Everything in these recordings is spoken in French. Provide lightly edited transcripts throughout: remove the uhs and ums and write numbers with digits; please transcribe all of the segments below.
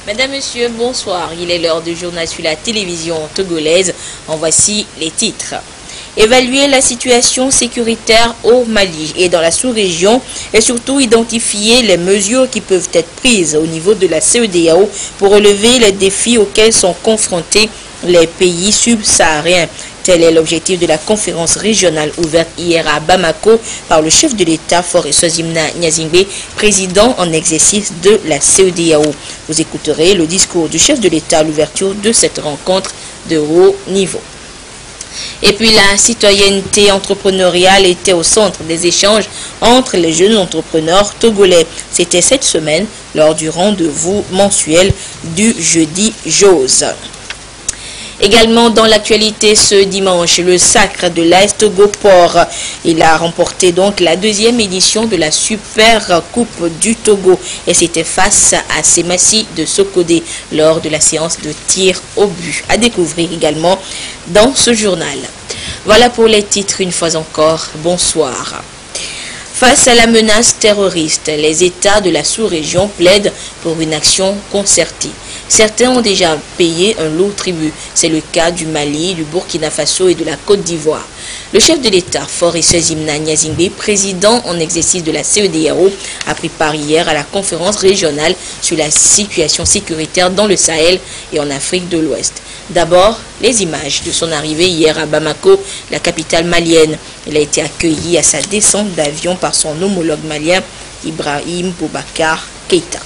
Mesdames, Messieurs, bonsoir. Il est l'heure du journal sur la télévision togolaise. En voici les titres. Évaluer la situation sécuritaire au Mali et dans la sous-région et surtout identifier les mesures qui peuvent être prises au niveau de la CEDEAO pour relever les défis auxquels sont confrontés les pays subsahariens. Tel est l'objectif de la conférence régionale ouverte hier à Bamako par le chef de l'État, Faure Sozimna Gnazingbe, président en exercice de la CEDEAO. Vous écouterez le discours du chef de l'État à l'ouverture de cette rencontre de haut niveau. Et puis la citoyenneté entrepreneuriale était au centre des échanges entre les jeunes entrepreneurs togolais. C'était cette semaine lors du rendez-vous mensuel du jeudi Jose. Également dans l'actualité ce dimanche, le sacre de l'AS Togo Port. Il a remporté donc la deuxième édition de la Super Coupe du Togo et c'était face à Semassi de Sokodé lors de la séance de tir au but. À découvrir également dans ce journal. Voilà pour les titres une fois encore. Bonsoir. Face à la menace terroriste, les États de la sous-région plaident pour une action concertée. Certains ont déjà payé un lourd tribut. C'est le cas du Mali, du Burkina Faso et de la Côte d'Ivoire. Le chef de l'État, Faure Sozimna Gnazingbe, président en exercice de la CEDEAO, a pris part hier à la conférence régionale sur la situation sécuritaire dans le Sahel et en Afrique de l'Ouest. D'abord, les images de son arrivée hier à Bamako, la capitale malienne. Il a été accueilli à sa descente d'avion par son homologue malien, Ibrahim Boubacar Keïta.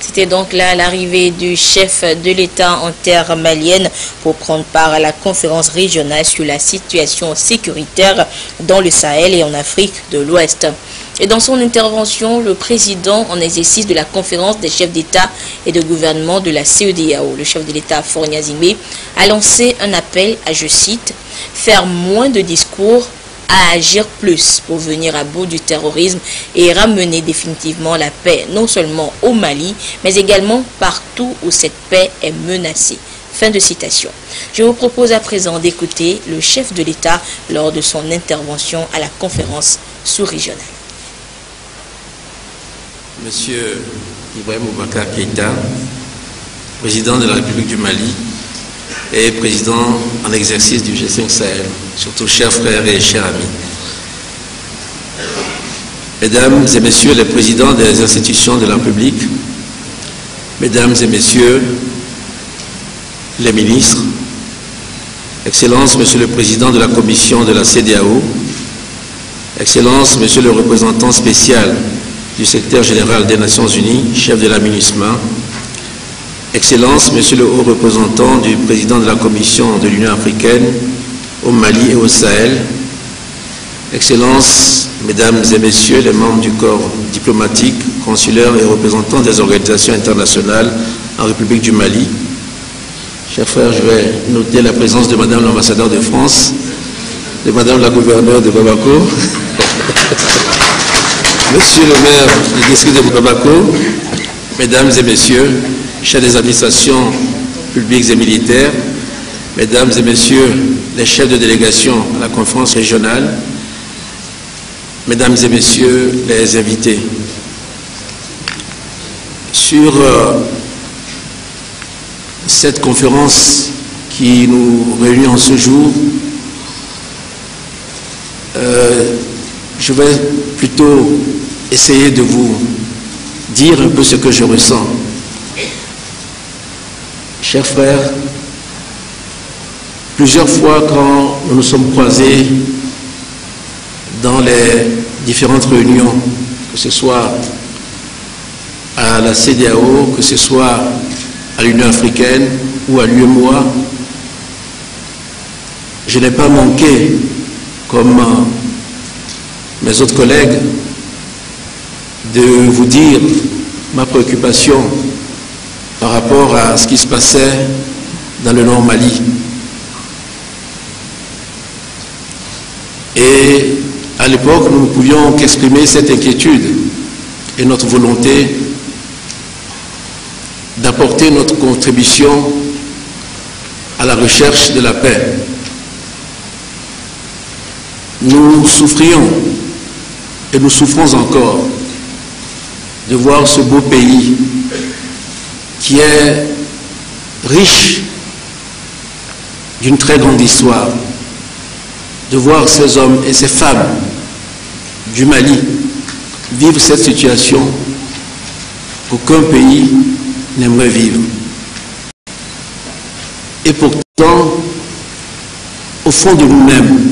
C'était donc là l'arrivée du chef de l'État en terre malienne pour prendre part à la conférence régionale sur la situation sécuritaire dans le Sahel et en Afrique de l'Ouest. Et dans son intervention, le président en exercice de la conférence des chefs d'État et de gouvernement de la CEDEAO, le chef de l'État Faure Gnazingbe, a lancé un appel à, je cite, « faire moins de discours, à agir plus pour venir à bout du terrorisme et ramener définitivement la paix, non seulement au Mali, mais également partout où cette paix est menacée. » Fin de citation. Je vous propose à présent d'écouter le chef de l'État lors de son intervention à la conférence sous-régionale. Monsieur Ibrahim Boubacar Keïta, président de la République du Mali et président en exercice du G5 Sahel, surtout chers frères et chers amis. Mesdames et messieurs les présidents des institutions de la République, mesdames et messieurs les ministres, Excellences, monsieur le président de la commission de la CEDEAO, Excellences, monsieur le représentant spécial du secrétaire général des Nations Unies, chef de la MINUSMA, Excellences, monsieur le haut représentant du président de la Commission de l'Union africaine au Mali et au Sahel, Excellences, mesdames et messieurs les membres du corps diplomatique, consulaire et représentants des organisations internationales en République du Mali, chers frères, je vais noter la présence de madame l'ambassadeur de France, de madame la gouverneure de Bamako, monsieur le maire du district de Bamako, mesdames et messieurs, chefs des administrations publiques et militaires, mesdames et messieurs les chefs de délégation à la conférence régionale, mesdames et messieurs les invités. Sur cette conférence qui nous réunit en ce jour, je vais plutôt essayer de vous dire un peu ce que je ressens. Chers frères, plusieurs fois quand nous nous sommes croisés dans les différentes réunions, que ce soit à la CEDEAO, que ce soit à l'Union africaine ou à l'UEMOA, je n'ai pas manqué, comme mes autres collègues, de vous dire ma préoccupation par rapport à ce qui se passait dans le Nord Mali. Et à l'époque, nous ne pouvions qu'exprimer cette inquiétude et notre volonté d'apporter notre contribution à la recherche de la paix. Nous souffrions et nous souffrons encore de voir ce beau pays qui est riche d'une très grande histoire, de voir ces hommes et ces femmes du Mali vivre cette situation qu'aucun pays n'aimerait vivre. Et pourtant, au fond de nous-mêmes,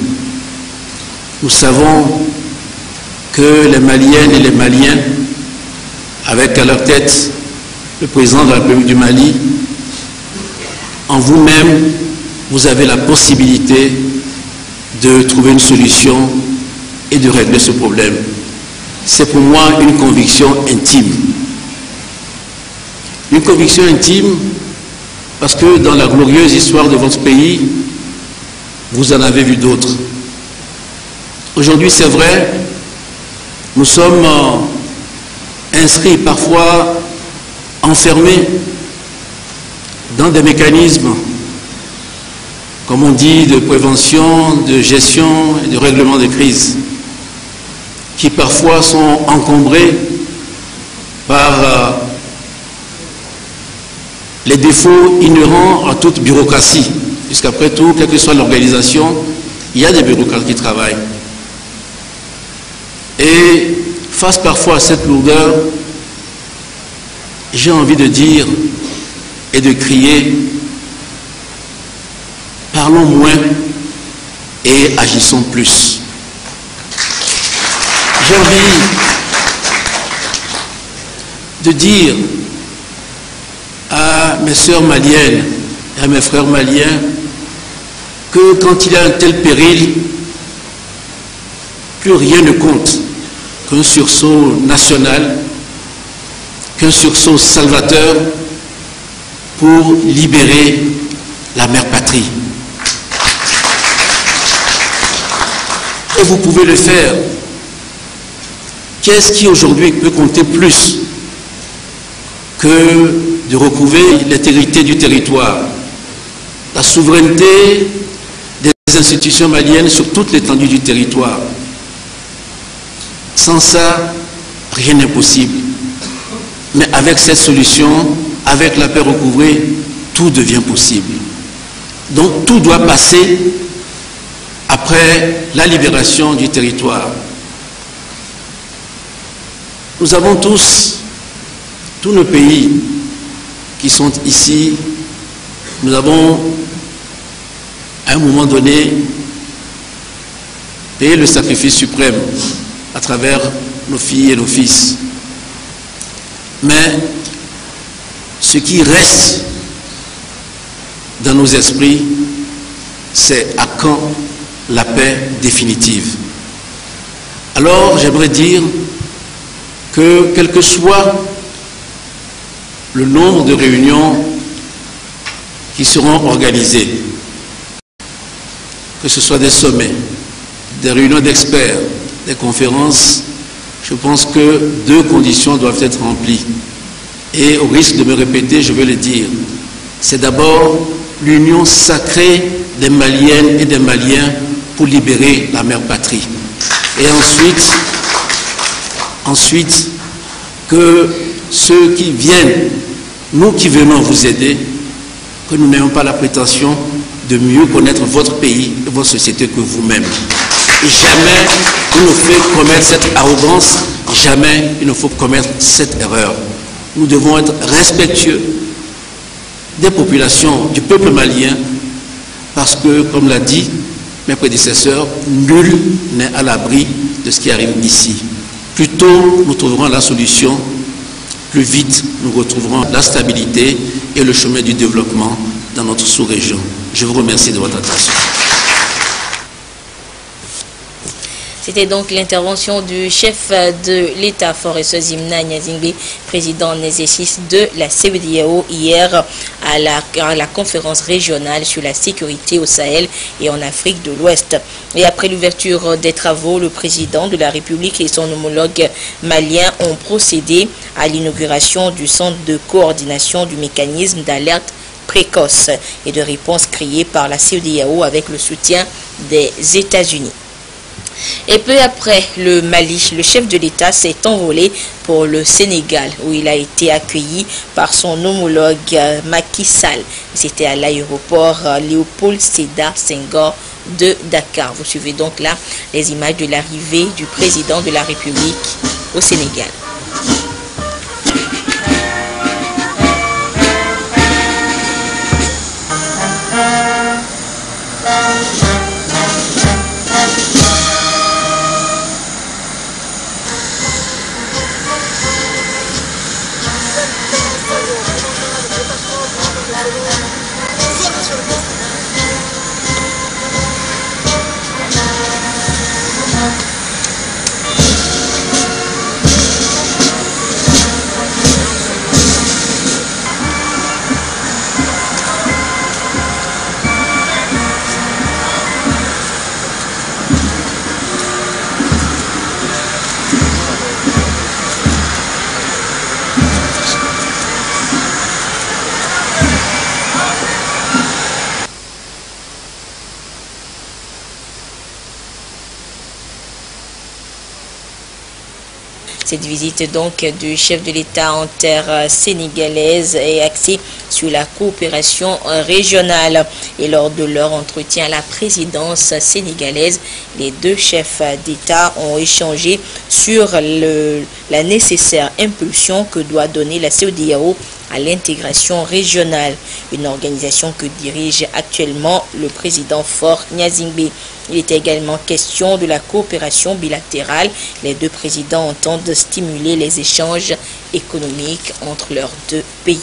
nous savons que les Maliennes et les Maliens, avec à leur tête le président de la République du Mali, en vous-même, vous avez la possibilité de trouver une solution et de régler ce problème. C'est pour moi une conviction intime. Une conviction intime parce que dans la glorieuse histoire de votre pays, vous en avez vu d'autres. Aujourd'hui, c'est vrai, nous sommes inscrits, parfois enfermés dans des mécanismes, comme on dit, de prévention, de gestion et de règlement de crise, qui parfois sont encombrés par les défauts inhérents à toute bureaucratie, puisqu'après tout, quelle que soit l'organisation, il y a des bureaucrates qui travaillent. Et face parfois à cette lourdeur, j'ai envie de dire et de crier, parlons moins et agissons plus. J'ai envie de dire à mes sœurs maliennes et à mes frères maliens que quand il y a un tel péril, plus rien ne compte qu'un sursaut national, qu'un sursaut salvateur pour libérer la mère patrie. Et vous pouvez le faire. Qu'est-ce qui aujourd'hui peut compter plus que de recouvrer l'intégrité du territoire, la souveraineté des institutions maliennes sur toute l'étendue du territoire? Sans ça, rien n'est possible. Mais avec cette solution, avec la paix recouvrée, tout devient possible. Donc tout doit passer après la libération du territoire. Nous avons tous nos pays qui sont ici, nous avons à un moment donné payé le sacrifice suprême à travers nos filles et nos fils. Mais ce qui reste dans nos esprits, c'est à quand la paix définitive. Alors j'aimerais dire que quel que soit le nombre de réunions qui seront organisées, que ce soit des sommets, des réunions d'experts, des conférences, je pense que deux conditions doivent être remplies. Et au risque de me répéter, je veux le dire. C'est d'abord l'union sacrée des Maliennes et des Maliens pour libérer la mère patrie. Et ensuite, que ceux qui viennent, nous qui venons vous aider, que nous n'ayons pas la prétention de mieux connaître votre pays et votre société que vous-même. Jamais il ne faut commettre cette arrogance, jamais il ne faut commettre cette erreur. Nous devons être respectueux des populations, du peuple malien, parce que, comme l'a dit mes prédécesseurs, nul n'est à l'abri de ce qui arrive ici. Plus tôt nous trouverons la solution, plus vite nous retrouverons la stabilité et le chemin du développement dans notre sous-région. Je vous remercie de votre attention. C'était donc l'intervention du chef de l'État, Faure Sozimna Gnazingbe, président en exercice de la CEDEAO hier à la conférence régionale sur la sécurité au Sahel et en Afrique de l'Ouest. Et après l'ouverture des travaux, le président de la République et son homologue malien ont procédé à l'inauguration du centre de coordination du mécanisme d'alerte précoce et de réponse créé par la CEDEAO avec le soutien des États-Unis. Et peu après le Mali, le chef de l'État s'est envolé pour le Sénégal, où il a été accueilli par son homologue Macky Sall. C'était à l'aéroport Léopold Sédar Senghor de Dakar. Vous suivez donc là les images de l'arrivée du président de la République au Sénégal. Cette visite donc du chef de l'État en terre sénégalaise est axée sur la coopération régionale. Et lors de leur entretien à la présidence sénégalaise, les deux chefs d'État ont échangé sur la nécessaire impulsion que doit donner la CEDEAO à l'intégration régionale, une organisation que dirige actuellement le président Faure Gnazingbe. Il était également question de la coopération bilatérale. Les deux présidents entendent stimuler les échanges économiques entre leurs deux pays.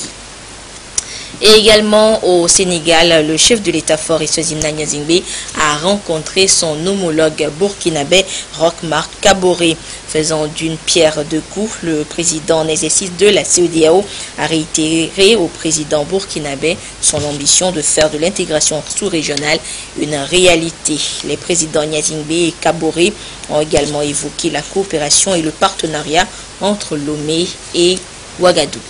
Et également au Sénégal, le chef de l'État Faure Sozimna Gnazingbe a rencontré son homologue burkinabé Roch Marc Kaboré. Faisant d'une pierre deux coups, le président en exercice de la CEDEAO a réitéré au président burkinabé son ambition de faire de l'intégration sous-régionale une réalité. Les présidents Gnazingbe et Kaboré ont également évoqué la coopération et le partenariat entre Lomé et Ouagadougou.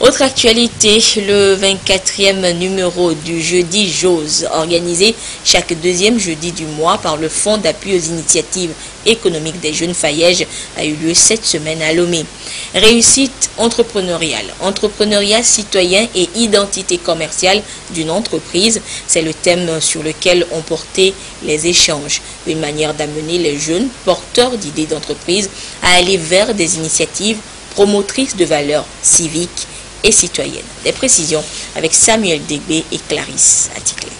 Autre actualité, le 24e numéro du jeudi JOSE, organisé chaque deuxième jeudi du mois par le Fonds d'appui aux initiatives économiques des jeunes Fayèges, a eu lieu cette semaine à Lomé. Réussite entrepreneuriale, entrepreneuriat citoyen et identité commerciale d'une entreprise, c'est le thème sur lequel ont porté les échanges. Une manière d'amener les jeunes porteurs d'idées d'entreprise à aller vers des initiatives promotrices de valeurs civiques et citoyennes. Des précisions avec Samuel Degbé et Clarisse Aticlé.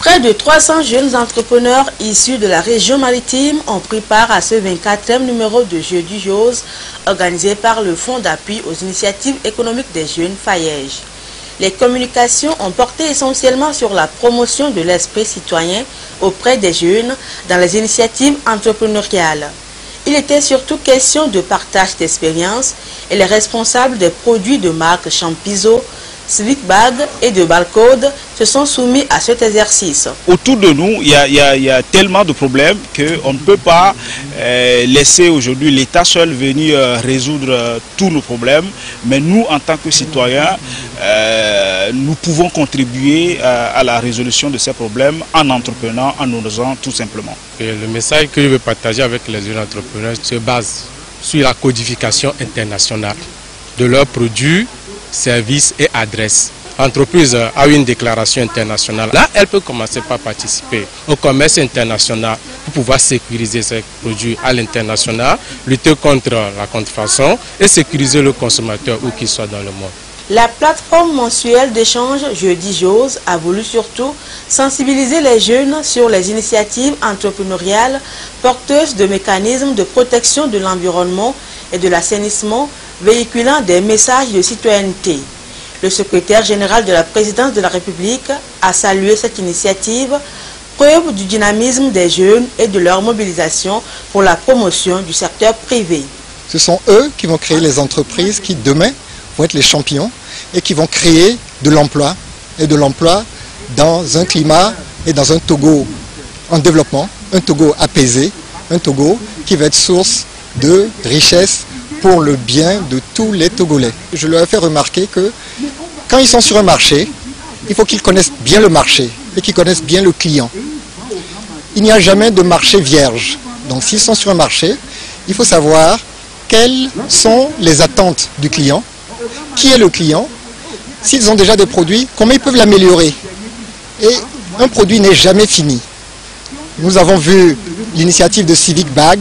Près de 300 jeunes entrepreneurs issus de la région maritime ont pris part à ce 24e numéro de Jeudi JOSE organisé par le Fonds d'appui aux initiatives économiques des jeunes Fayèges. Les communications ont porté essentiellement sur la promotion de l'esprit citoyen auprès des jeunes dans les initiatives entrepreneuriales. Il était surtout question de partage d'expériences et les responsables des produits de marque Champizo, Slickbag et de Balcode se sont soumis à cet exercice. Autour de nous, il y a tellement de problèmes qu'on ne peut pas laisser aujourd'hui l'État seul venir résoudre tous nos problèmes. Mais nous, en tant que citoyens, nous pouvons contribuer à la résolution de ces problèmes en entreprenant, en osant tout simplement. Et le message que je veux partager avec les jeunes entrepreneurs se base sur la codification internationale de leurs produits, services et adresses. L'entreprise a une déclaration internationale. Là, elle peut commencer par participer au commerce international pour pouvoir sécuriser ses produits à l'international, lutter contre la contrefaçon et sécuriser le consommateur où qu'il soit dans le monde. La plateforme mensuelle d'échange Jeudi Jose a voulu surtout sensibiliser les jeunes sur les initiatives entrepreneuriales porteuses de mécanismes de protection de l'environnement et de l'assainissement, véhiculant des messages de citoyenneté. Le secrétaire général de la présidence de la République a salué cette initiative, preuve du dynamisme des jeunes et de leur mobilisation pour la promotion du secteur privé. Ce sont eux qui vont créer les entreprises qui, demain, vont être les champions et qui vont créer de l'emploi, et de l'emploi dans un climat et dans un Togo en développement, un Togo apaisé, un Togo qui va être source de richesse pour le bien de tous les Togolais. Je leur ai fait remarquer que quand ils sont sur un marché, il faut qu'ils connaissent bien le marché et qu'ils connaissent bien le client. Il n'y a jamais de marché vierge. Donc s'ils sont sur un marché, il faut savoir quelles sont les attentes du client, qui est le client, s'ils ont déjà des produits, comment ils peuvent l'améliorer. Et un produit n'est jamais fini. Nous avons vu l'initiative de Civic Bag,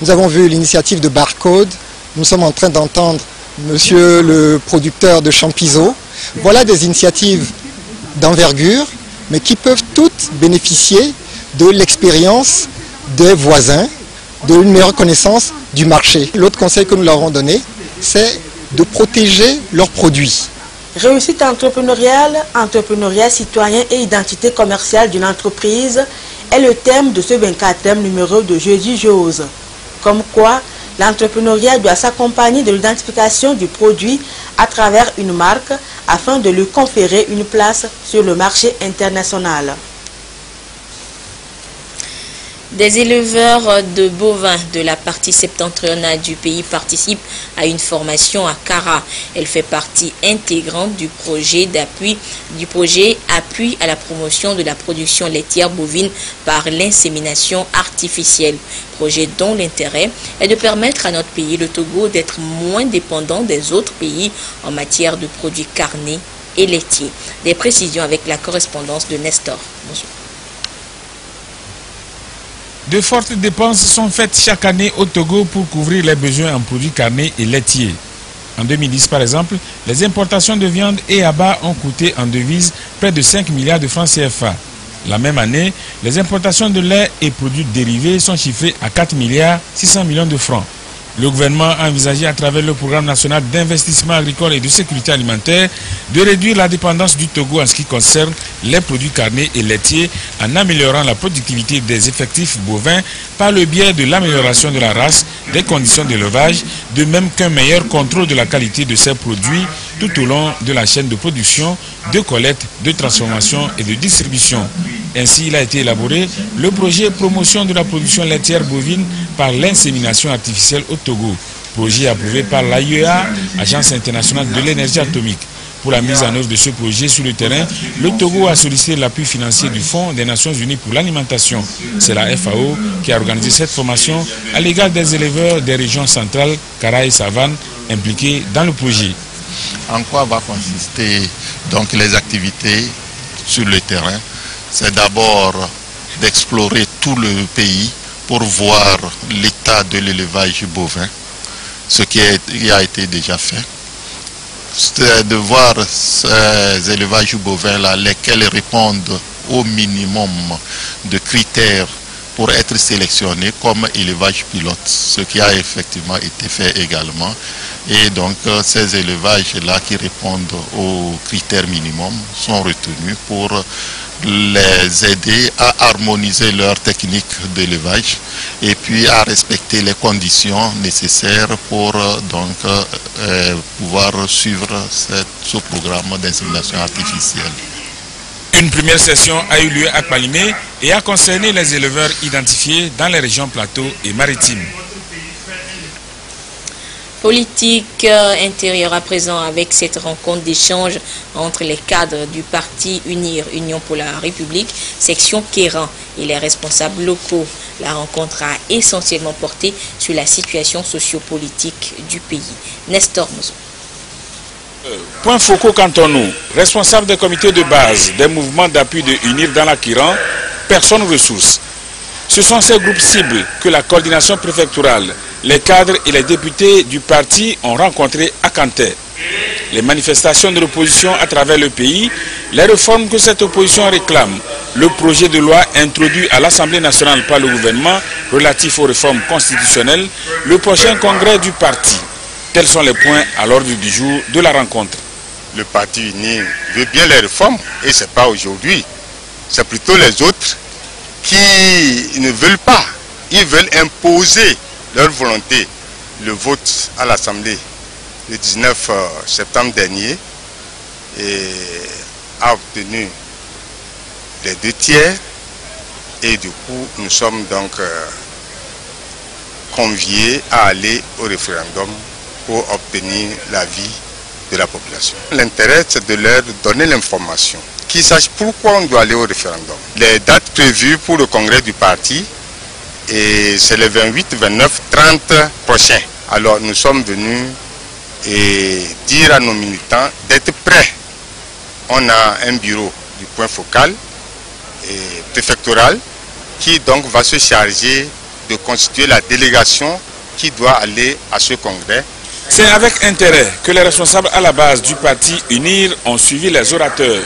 nous avons vu l'initiative de Barcode, nous sommes en train d'entendre monsieur le producteur de Champizo. Voilà des initiatives d'envergure, mais qui peuvent toutes bénéficier de l'expérience des voisins, d'une meilleure connaissance du marché. L'autre conseil que nous leur avons donné, c'est de protéger leurs produits. Réussite entrepreneuriale, entrepreneuriat citoyen et identité commerciale d'une entreprise est le thème de ce 24e numéro de Jeudi Jose. Comme quoi, l'entrepreneuriat doit s'accompagner de l'identification du produit à travers une marque afin de lui conférer une place sur le marché international. Des éleveurs de bovins de la partie septentrionale du pays participent à une formation à Kara. Elle fait partie intégrante du projet Appui à la promotion de la production laitière bovine par l'insémination artificielle. Projet dont l'intérêt est de permettre à notre pays, le Togo, d'être moins dépendant des autres pays en matière de produits carnés et laitiers. Des précisions avec la correspondance de Nestor. Bonjour. De fortes dépenses sont faites chaque année au Togo pour couvrir les besoins en produits carnés et laitiers. En 2010, par exemple, les importations de viande et abats ont coûté en devises près de 5 milliards de francs CFA. La même année, les importations de lait et produits dérivés sont chiffrées à 4 milliards 600 millions de francs. Le gouvernement a envisagé à travers le programme national d'investissement agricole et de sécurité alimentaire de réduire la dépendance du Togo en ce qui concerne les produits carnés et laitiers en améliorant la productivité des effectifs bovins par le biais de l'amélioration de la race, des conditions d'élevage, de même qu'un meilleur contrôle de la qualité de ces produits tout au long de la chaîne de production, de collecte, de transformation et de distribution. Ainsi, il a été élaboré le projet promotion de la production laitière bovine par l'insémination artificielle au Togo, projet approuvé par l'AIEA, Agence internationale de l'énergie atomique. Pour la mise en œuvre de ce projet sur le terrain, le Togo a sollicité l'appui financier du Fonds des Nations Unies pour l'alimentation. C'est la FAO qui a organisé cette formation à l'égard des éleveurs des régions centrales, Kara et Savane, impliqués dans le projet. En quoi va consister donc les activités sur le terrain? C'est d'abord d'explorer tout le pays pour voir l'état de l'élevage bovin, ce qui a été déjà fait. C'est de voir ces élevages bovins-là, lesquels répondent au minimum de critères pour être sélectionnés comme élevage pilote, ce qui a effectivement été fait également. Et donc ces élevages-là qui répondent aux critères minimums sont retenus pour les aider à harmoniser leur technique d'élevage et puis à respecter les conditions nécessaires pour donc pouvoir suivre ce programme d'insémination artificielle. Une première session a eu lieu à Kpalimé et a concerné les éleveurs identifiés dans les régions plateaux et maritimes. Politique intérieure à présent avec cette rencontre d'échange entre les cadres du parti UNIR, Union pour la République, section Kéran, et les responsables locaux. La rencontre a essentiellement porté sur la situation sociopolitique du pays. Nestor Mozo. Point Foucault Cantonou, responsable des comités de base des mouvements d'appui de UNIR dans la Kiran, personne ressource. Ce sont ces groupes cibles que la coordination préfectorale, les cadres et les députés du parti ont rencontrés à Kanté. les manifestations de l'opposition à travers le pays, les réformes que cette opposition réclame, le projet de loi introduit à l'Assemblée nationale par le gouvernement relatif aux réformes constitutionnelles, le prochain congrès du parti. Tels sont les points à l'ordre du jour de la rencontre. Le parti uni veut bien les réformes et ce n'est pas aujourd'hui. C'est plutôt les autres qui ne veulent pas. Ils veulent imposer leur volonté. Le vote à l'Assemblée le 19 septembre dernier a obtenu les 2/3 et du coup nous sommes donc conviés à aller au référendum pour obtenir l'avis de la population. L'intérêt, c'est de leur donner l'information, qu'ils sachent pourquoi on doit aller au référendum. Les dates prévues pour le congrès du parti, c'est les 28, 29, 30 prochains. Alors nous sommes venus dire à nos militants d'être prêts. On a un bureau du point focal préfectoral qui donc va se charger de constituer la délégation qui doit aller à ce congrès. C'est avec intérêt que les responsables à la base du parti UNIR ont suivi les orateurs.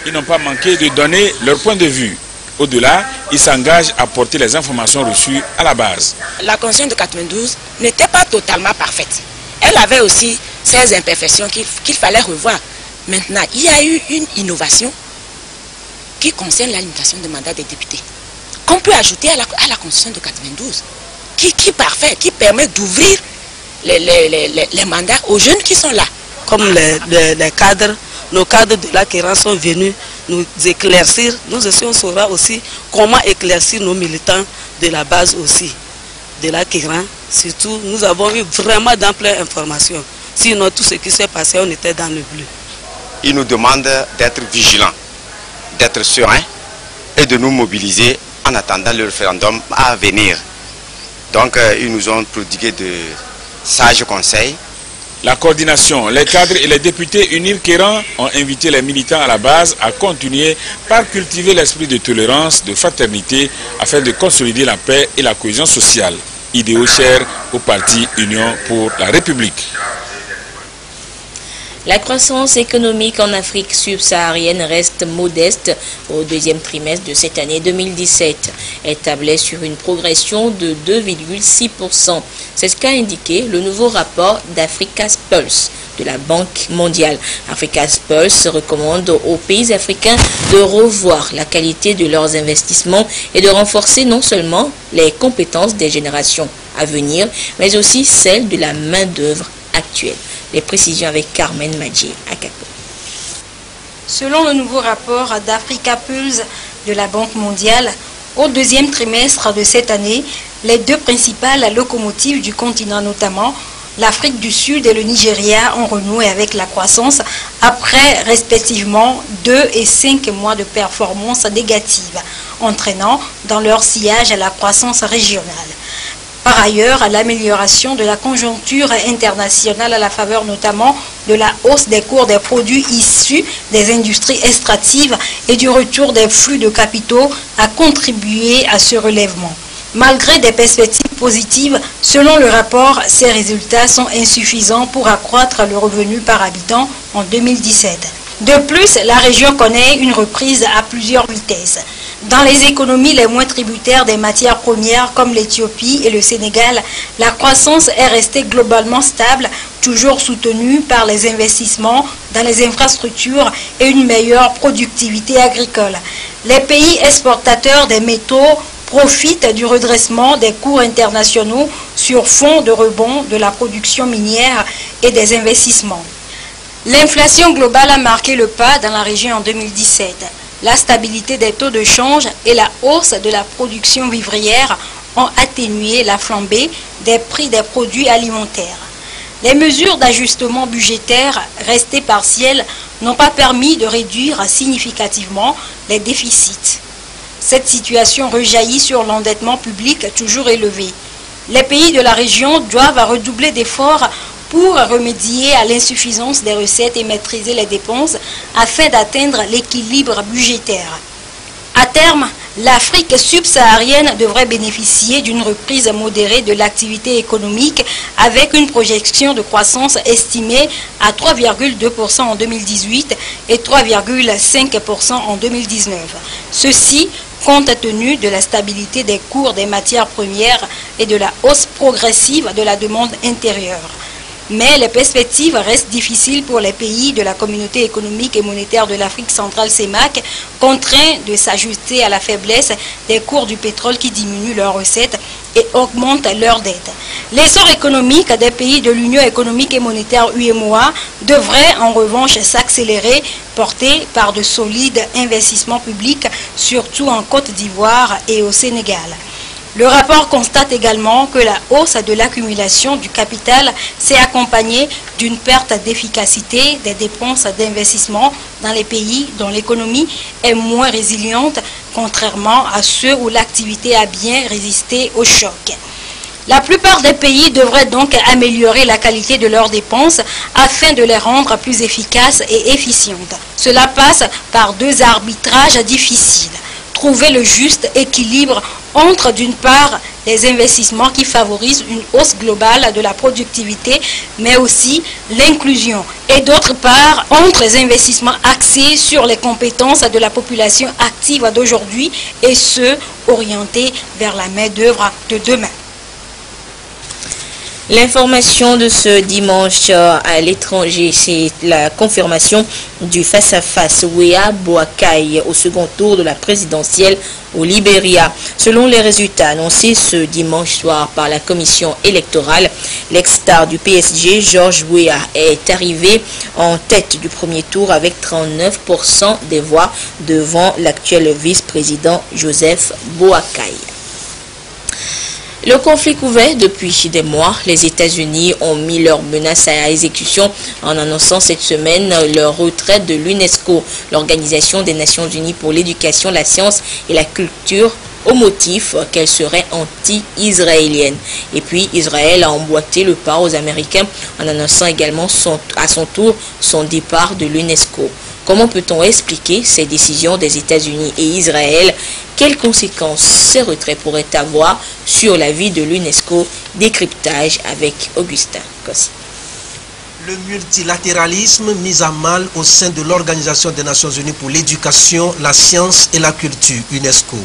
Ils n'ont pas manqué de donner leur point de vue. Au-delà, ils s'engagent à porter les informations reçues à la base. La Constitution de 92 n'était pas totalement parfaite. Elle avait aussi ses imperfections qu'il fallait revoir. Maintenant, il y a eu une innovation qui concerne la limitation des mandats des députés, qu'on peut ajouter à la Constitution de 92, qui est parfaite, qui permet d'ouvrir les mandats aux jeunes qui sont là. Comme les cadres, nos cadres de l'Acquérant sont venus nous éclaircir. Nous aussi, on saura aussi comment éclaircir nos militants de la base aussi, de l'Acquérant. Surtout, nous avons eu vraiment d'amples informations. Sinon, tout ce qui s'est passé, on était dans le bleu. Ils nous demandent d'être vigilants, d'être sereins et de nous mobiliser en attendant le référendum à venir. Donc, ils nous ont prodigué de sages conseils. La coordination, les cadres et les députés UNIR Kéran ont invité les militants à la base à continuer par cultiver l'esprit de tolérance, de fraternité, afin de consolider la paix et la cohésion sociale. Idéaux chers au parti Union pour la République. La croissance économique en Afrique subsaharienne reste modeste au deuxième trimestre de cette année 2017. Elle tablait sur une progression de 2,6%. C'est ce qu'a indiqué le nouveau rapport d'Africa's Pulse de la Banque mondiale. Africa's Pulse recommande aux pays africains de revoir la qualité de leurs investissements et de renforcer non seulement les compétences des générations à venir, mais aussi celles de la main-d'œuvre actuelle. Les précisions avec Carmen Madji Akapo. Selon le nouveau rapport d'Africa Pulse de la Banque mondiale, au deuxième trimestre de cette année, les deux principales locomotives du continent, notamment l'Afrique du Sud et le Nigeria, ont renoué avec la croissance après respectivement 2 et 5 mois de performance négative, entraînant dans leur sillage la croissance régionale. Par ailleurs, l'amélioration de la conjoncture internationale à la faveur notamment de la hausse des cours des produits issus des industries extractives et du retour des flux de capitaux a contribué à ce relèvement. Malgré des perspectives positives, selon le rapport, ces résultats sont insuffisants pour accroître le revenu par habitant en 2017. De plus, la région connaît une reprise à plusieurs vitesses. Dans les économies les moins tributaires des matières premières comme l'Éthiopie et le Sénégal, la croissance est restée globalement stable, toujours soutenue par les investissements dans les infrastructures et une meilleure productivité agricole. Les pays exportateurs des métaux profitent du redressement des cours internationaux sur fond de rebond de la production minière et des investissements. L'inflation globale a marqué le pas dans la région en 2017. La stabilité des taux de change et la hausse de la production vivrière ont atténué la flambée des prix des produits alimentaires. Les mesures d'ajustement budgétaire restées partielles n'ont pas permis de réduire significativement les déficits. Cette situation rejaillit sur l'endettement public toujours élevé. Les pays de la région doivent redoubler d'efforts pour remédier à l'insuffisance des recettes et maîtriser les dépenses afin d'atteindre l'équilibre budgétaire. À terme, l'Afrique subsaharienne devrait bénéficier d'une reprise modérée de l'activité économique avec une projection de croissance estimée à 3,2% en 2018 et 3,5% en 2019. Ceci compte tenu de la stabilité des cours des matières premières et de la hausse progressive de la demande intérieure. Mais les perspectives restent difficiles pour les pays de la communauté économique et monétaire de l'Afrique centrale CEMAC, contraints de s'ajuster à la faiblesse des cours du pétrole qui diminuent leurs recettes et augmentent leurs dettes. L'essor économique des pays de l'Union économique et monétaire UEMOA devrait en revanche s'accélérer, porté par de solides investissements publics, surtout en Côte d'Ivoire et au Sénégal. Le rapport constate également que la hausse de l'accumulation du capital s'est accompagnée d'une perte d'efficacité des dépenses d'investissement dans les pays dont l'économie est moins résiliente, contrairement à ceux où l'activité a bien résisté au choc. La plupart des pays devraient donc améliorer la qualité de leurs dépenses afin de les rendre plus efficaces et efficientes. Cela passe par deux arbitrages difficiles. Trouver le juste équilibre entre, d'une part, les investissements qui favorisent une hausse globale de la productivité, mais aussi l'inclusion, et d'autre part, entre les investissements axés sur les compétences de la population active d'aujourd'hui et ceux orientés vers la main-d'œuvre de demain. L'information de ce dimanche à l'étranger, c'est la confirmation du face-à-face Weah Boakai au second tour de la présidentielle au Libéria. Selon les résultats annoncés ce dimanche soir par la commission électorale, l'ex-star du PSG, George Weah, est arrivé en tête du premier tour avec 39% des voix devant l'actuel vice-président Joseph Boakai. Le conflit couvait depuis des mois. Les États-Unis ont mis leurs menaces à exécution en annonçant cette semaine leur retraite de l'UNESCO, l'Organisation des Nations Unies pour l'éducation, la science et la culture, au motif qu'elle serait anti-israélienne. Et puis Israël a emboîté le pas aux Américains en annonçant également à son tour son départ de l'UNESCO. Comment peut-on expliquer ces décisions des États-Unis et Israël? Quelles conséquences ces retraits pourraient avoir sur la vie de l'UNESCO? Décryptage avec Augustin Kossi. Le multilatéralisme mis à mal au sein de l'Organisation des Nations Unies pour l'éducation, la science et la culture, UNESCO.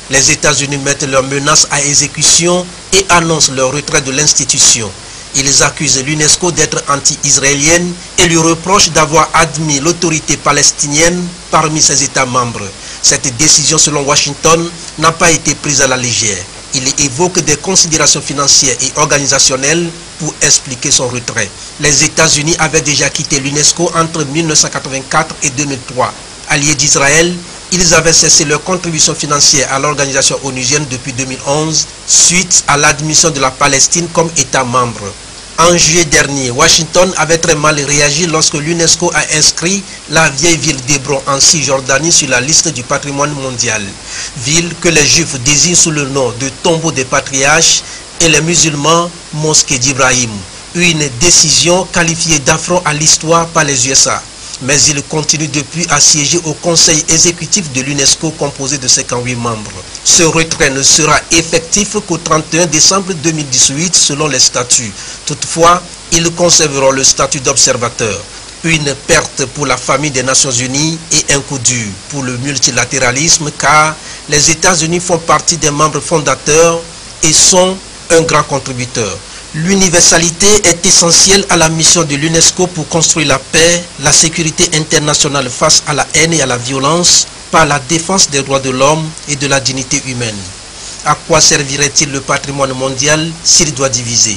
Les États-Unis mettent leurs menaces à exécution et annoncent leur retrait de l'institution. Ils accusent l'UNESCO d'être anti-israélienne et lui reprochent d'avoir admis l'autorité palestinienne parmi ses États membres. Cette décision, selon Washington, n'a pas été prise à la légère. Il évoque des considérations financières et organisationnelles pour expliquer son retrait. Les États-Unis avaient déjà quitté l'UNESCO entre 1984 et 2003. Alliés d'Israël, ils avaient cessé leur contribution financière à l'organisation onusienne depuis 2011, suite à l'admission de la Palestine comme État membre. En juillet dernier, Washington avait très mal réagi lorsque l'UNESCO a inscrit la vieille ville d'Hébron en Cisjordanie sur la liste du patrimoine mondial. Ville que les Juifs désignent sous le nom de tombeau des patriarches et les musulmans mosquée d'Ibrahim. Une décision qualifiée d'affront à l'histoire par les USA. Mais il continue depuis à siéger au conseil exécutif de l'UNESCO composé de 58 membres. Ce retrait ne sera effectif qu'au 31 décembre 2018 selon les statuts. Toutefois, ils conserveront le statut d'observateur. Une perte pour la famille des Nations Unies et un coup dur pour le multilatéralisme car les États-Unis font partie des membres fondateurs et sont un grand contributeur. L'universalité est essentielle à la mission de l'UNESCO pour construire la paix, la sécurité internationale face à la haine et à la violence par la défense des droits de l'homme et de la dignité humaine. À quoi servirait-il le patrimoine mondial s'il doit diviser?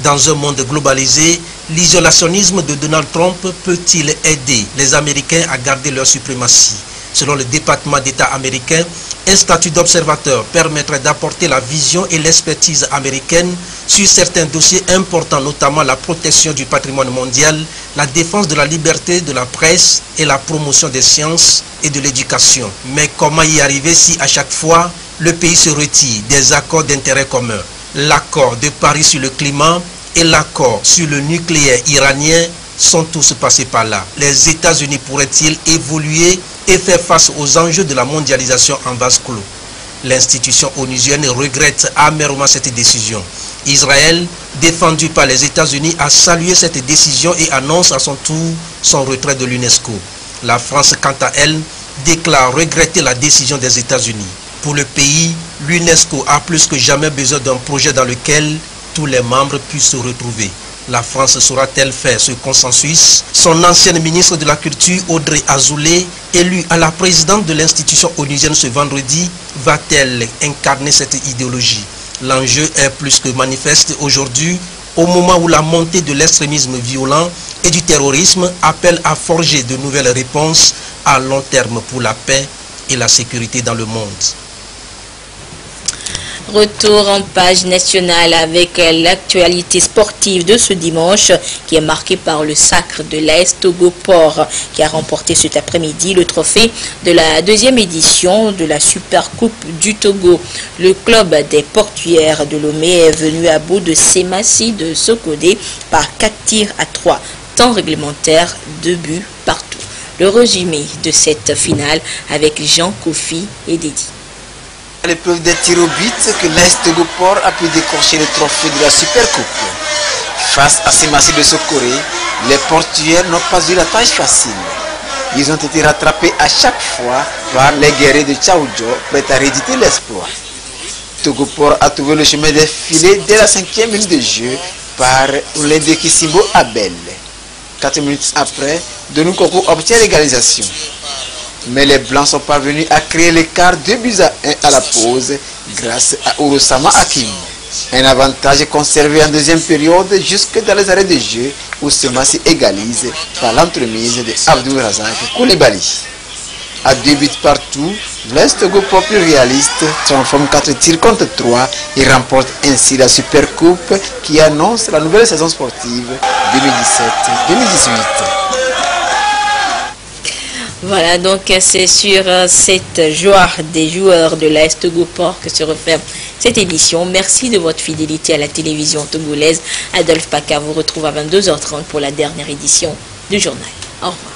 Dans un monde globalisé, l'isolationnisme de Donald Trump peut-il aider les Américains à garder leur suprématie? Selon le département d'État américain, un statut d'observateur permettrait d'apporter la vision et l'expertise américaine sur certains dossiers importants, notamment la protection du patrimoine mondial, la défense de la liberté de la presse et la promotion des sciences et de l'éducation. Mais comment y arriver si à chaque fois le pays se retire des accords d'intérêt commun? L'accord de Paris sur le climat et l'accord sur le nucléaire iranien sont tous passés par là. Les États-Unis pourraient-ils évoluer et faire face aux enjeux de la mondialisation en vase clos? L'institution onusienne regrette amèrement cette décision. Israël, défendu par les États-Unis, a salué cette décision et annonce à son tour son retrait de l'UNESCO. La France, quant à elle, déclare regretter la décision des États-Unis. Pour le pays, l'UNESCO a plus que jamais besoin d'un projet dans lequel tous les membres puissent se retrouver. La France saura-t-elle faire ce consensus? Son ancienne ministre de la Culture, Audrey Azoulay, élue à la présidente de l'institution onusienne ce vendredi, va-t-elle incarner cette idéologie? L'enjeu est plus que manifeste aujourd'hui, au moment où la montée de l'extrémisme violent et du terrorisme appelle à forger de nouvelles réponses à long terme pour la paix et la sécurité dans le monde. Retour en page nationale avec l'actualité sportive de ce dimanche qui est marquée par le sacre de l'AS Togo Port qui a remporté cet après-midi le trophée de la deuxième édition de la Super Coupe du Togo. Le club des portuaires de Lomé est venu à bout de Semassi de Sokodé par 4 tirs à 3, temps réglementaire, 2 buts partout. Le résumé de cette finale avec Jean Kofi et Dédi. À l'épreuve des tirs au but que l'AS Togo Port a pu décrocher le trophée de la Super Coupe. Face à Semassi de Sokoré, les portuaires n'ont pas eu la tâche facile. Ils ont été rattrapés à chaque fois par les guerriers de Tchaoudjo, prêts à rééditer l'exploit. Togo Port a trouvé le chemin des filets dès la 5e minute de jeu par Olendekisimbo Abel. 4 minutes après, Denou-Koko obtient l'égalisation. Mais les Blancs sont parvenus à créer l'écart 2-1 à la pause grâce à Urosama Hakim. Un avantage conservé en deuxième période jusque dans les arrêts de jeu où Semassi égalise par l'entremise de Abdou Razak Koulibaly. À 2 buts partout, l'AS Togo Port plus réaliste transforme 4 tirs contre 3 et remporte ainsi la Super Coupe qui annonce la nouvelle saison sportive 2017-2018. Voilà, donc c'est sur cette joie des joueurs de l'AS Togo Port que se referme cette émission. Merci de votre fidélité à la télévision togolaise. Adolphe Paka vous retrouve à 22h30 pour la dernière édition du journal. Au revoir.